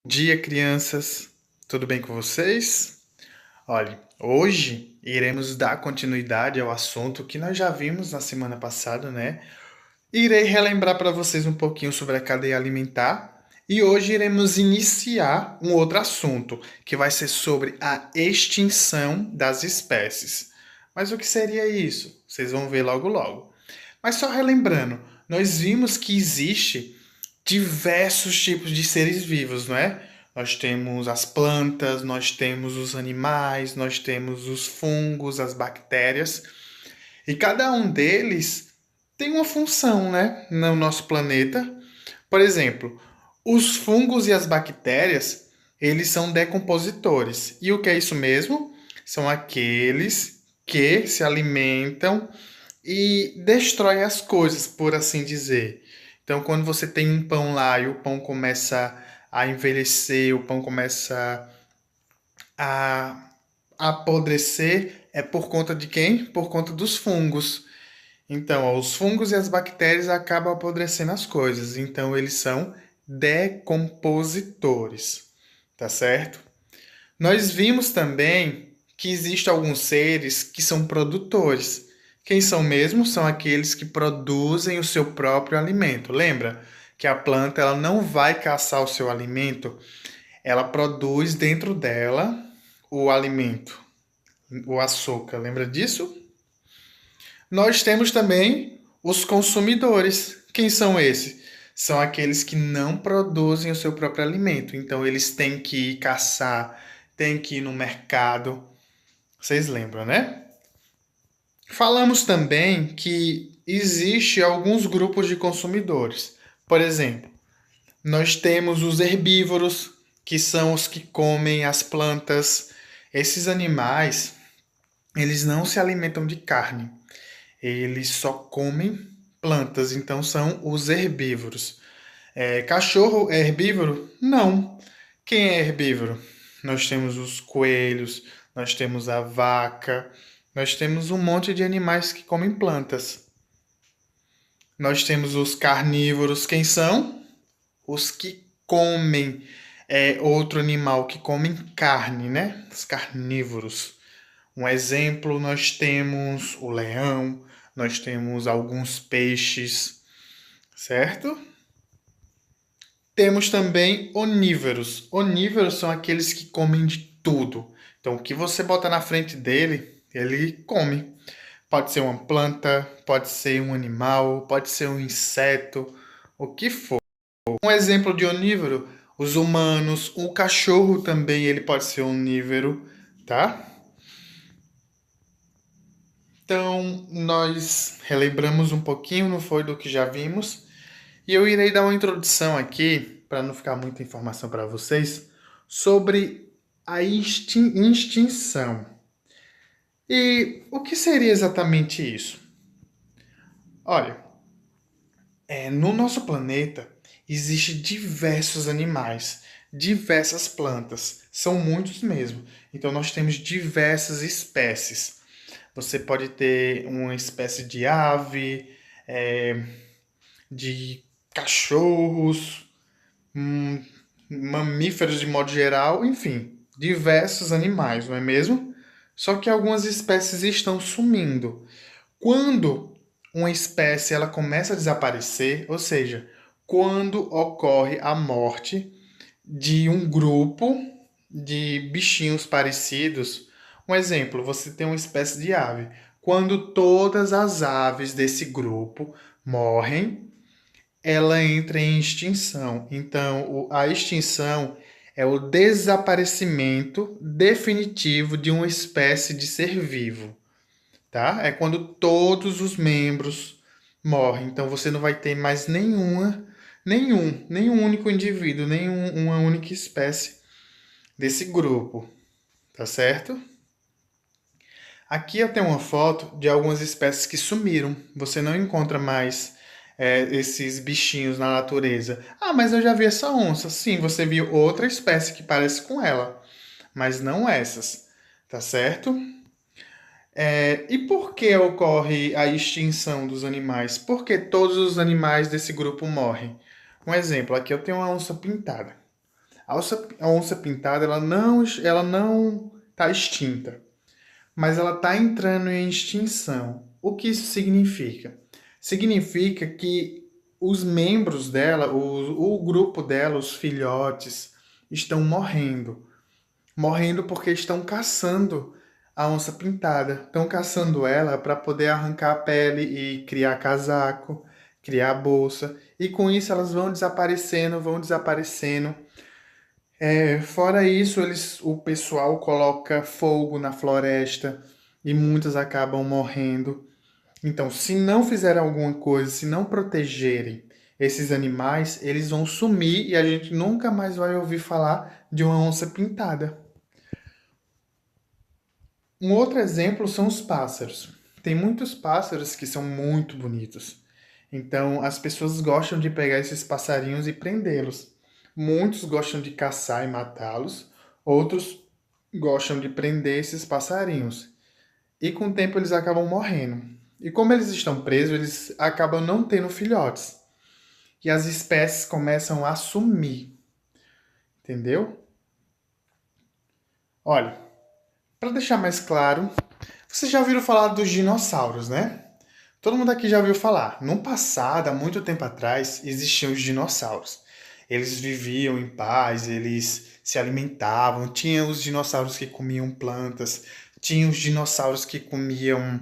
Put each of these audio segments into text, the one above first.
Dia, crianças. Tudo bem com vocês? Olha, hoje iremos dar continuidade ao assunto que nós já vimos na semana passada, né? Irei relembrar para vocês um pouquinho sobre a cadeia alimentar e hoje iremos iniciar um outro assunto, que vai ser sobre a extinção das espécies. Mas o que seria isso? Vocês vão ver logo logo. Mas só relembrando, nós vimos que existe diversos tipos de seres vivos, não é? Nós temos as plantas, nós temos os animais, nós temos os fungos, as bactérias, e cada um deles tem uma função, né, no nosso planeta. Por exemplo, os fungos e as bactérias, eles são decompositores. E o que é isso mesmo? São aqueles que se alimentam e destrói as coisas, por assim dizer. Então, quando você tem um pão lá e o pão começa a envelhecer, o pão começa a apodrecer, é por conta de quem? Por conta dos fungos. Então, ó, os fungos e as bactérias acabam apodrecendo as coisas. Então, eles são decompositores, tá certo? Nós vimos também que existem alguns seres que são produtores. Quem são mesmo? São aqueles que produzem o seu próprio alimento. Lembra que a planta ela não vai caçar o seu alimento, ela produz dentro dela o alimento, o açúcar. Lembra disso? Nós temos também os consumidores. Quem são esses? São aqueles que não produzem o seu próprio alimento. Então eles têm que ir caçar, têm que ir no mercado. Vocês lembram, né? Falamos também que existe alguns grupos de consumidores. Por exemplo, nós temos os herbívoros, que são os que comem as plantas. Esses animais, eles não se alimentam de carne. Eles só comem plantas, então são os herbívoros. Cachorro é herbívoro? Não. Quem é herbívoro? Nós temos os coelhos, nós temos a vaca, nós temos um monte de animais que comem plantas. Nós temos os carnívoros. Quem são? Os que comem outro animal, que comem carne, né? Os carnívoros. Um exemplo, nós temos o leão, nós temos alguns peixes, certo? Temos também onívoros. Onívoros são aqueles que comem de tudo. Então, o que você bota na frente dele, ele come. Pode ser uma planta, pode ser um animal, pode ser um inseto, o que for. Um exemplo de onívoro, os humanos, o cachorro também, ele pode ser onívoro, tá? Então, nós relembramos um pouquinho, não foi, do que já vimos. E eu irei dar uma introdução aqui, para não ficar muita informação para vocês, sobre a extinção. E o que seria exatamente isso? Olha, no nosso planeta existem diversos animais, diversas plantas, são muitos mesmo. Então nós temos diversas espécies. Você pode ter uma espécie de ave, de cachorros, hum, mamíferos de modo geral, enfim, diversos animais, não é mesmo? Só que algumas espécies estão sumindo. Quando uma espécie ela começa a desaparecer, ou seja, quando ocorre a morte de um grupo de bichinhos parecidos, um exemplo, você tem uma espécie de ave. Quando todas as aves desse grupo morrem, ela entra em extinção. Então, a extinção é o desaparecimento definitivo de uma espécie de ser vivo, tá? É quando todos os membros morrem. Então, você não vai ter mais nenhum único indivíduo, uma única espécie desse grupo, tá certo? Aqui eu tenho uma foto de algumas espécies que sumiram. Você não encontra mais esses bichinhos na natureza. Ah, mas eu já vi essa onça. Sim, você viu outra espécie que parece com ela, mas não essas, tá certo? E por que ocorre a extinção dos animais? Por que todos os animais desse grupo morrem? Um exemplo, aqui eu tenho uma onça pintada. A onça pintada, ela não está extinta, mas ela está entrando em extinção. O que isso significa? Significa que os membros dela, o grupo dela, os filhotes, estão morrendo. Morrendo porque estão caçando a onça pintada. Estão caçando ela para poder arrancar a pele e criar casaco, criar bolsa. E com isso elas vão desaparecendo, vão desaparecendo. Fora isso, o pessoal coloca fogo na floresta e muitas acabam morrendo. Então, se não fizerem alguma coisa, se não protegerem esses animais, eles vão sumir e a gente nunca mais vai ouvir falar de uma onça pintada. Um outro exemplo são os pássaros. Tem muitos pássaros que são muito bonitos. Então, as pessoas gostam de pegar esses passarinhos e prendê-los. Muitos gostam de caçar e matá-los, outros gostam de prender esses passarinhos. E com o tempo eles acabam morrendo. E como eles estão presos, eles acabam não tendo filhotes. E as espécies começam a sumir. Entendeu? Olha, para deixar mais claro, vocês já ouviram falar dos dinossauros, né? Todo mundo aqui já ouviu falar. No passado, há muito tempo atrás, existiam os dinossauros. Eles viviam em paz, eles se alimentavam. Tinha os dinossauros que comiam plantas, tinha os dinossauros que comiam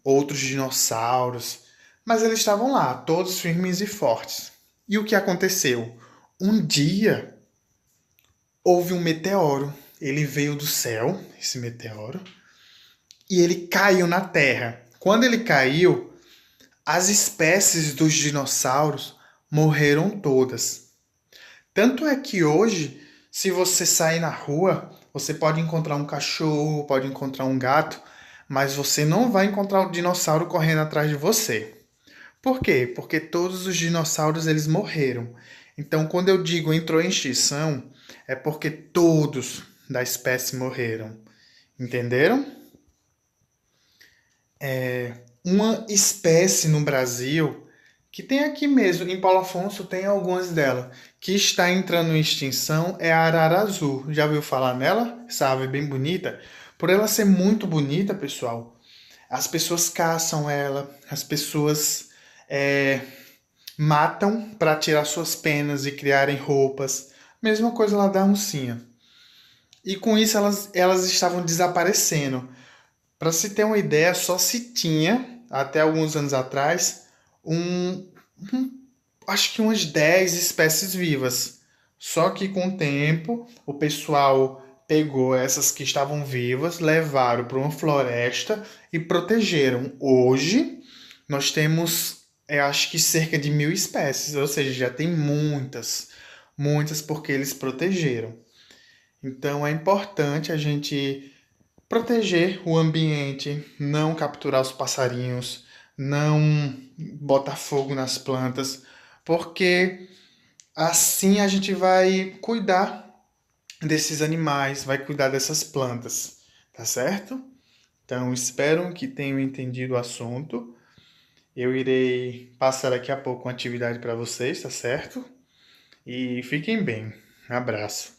outros dinossauros. Mas eles estavam lá, todos firmes e fortes. E o que aconteceu? Um dia houve um meteoro. Ele veio do céu, esse meteoro, e ele caiu na Terra. Quando ele caiu, as espécies dos dinossauros morreram todas. Tanto é que hoje, se você sair na rua, você pode encontrar um cachorro, pode encontrar um gato, mas você não vai encontrar o dinossauro correndo atrás de você. Por quê? Porque todos os dinossauros eles morreram. Então, quando eu digo entrou em extinção, é porque todos da espécie morreram. Entenderam? Uma espécie no Brasil, que tem aqui mesmo, em Paulo Afonso tem algumas dela, que está entrando em extinção, é a arara azul. Já ouviu falar nela? Essa ave bem bonita. Por ela ser muito bonita, pessoal, as pessoas caçam ela, as pessoas matam para tirar suas penas e criarem roupas. Mesma coisa lá da oncinha. E com isso elas estavam desaparecendo. Para se ter uma ideia, só se tinha, até alguns anos atrás, acho que umas 10 espécies vivas. Só que com o tempo, o pessoal pegou essas que estavam vivas, levaram para uma floresta e protegeram. Hoje, nós temos, acho que cerca de 1.000 espécies, ou seja, já tem muitas, muitas porque eles protegeram. Então é importante a gente proteger o ambiente, não capturar os passarinhos, não botar fogo nas plantas, porque assim a gente vai cuidar desses animais, vai cuidar dessas plantas, tá certo? Então espero que tenham entendido o assunto. Eu irei passar daqui a pouco uma atividade para vocês, tá certo? E fiquem bem. Um abraço.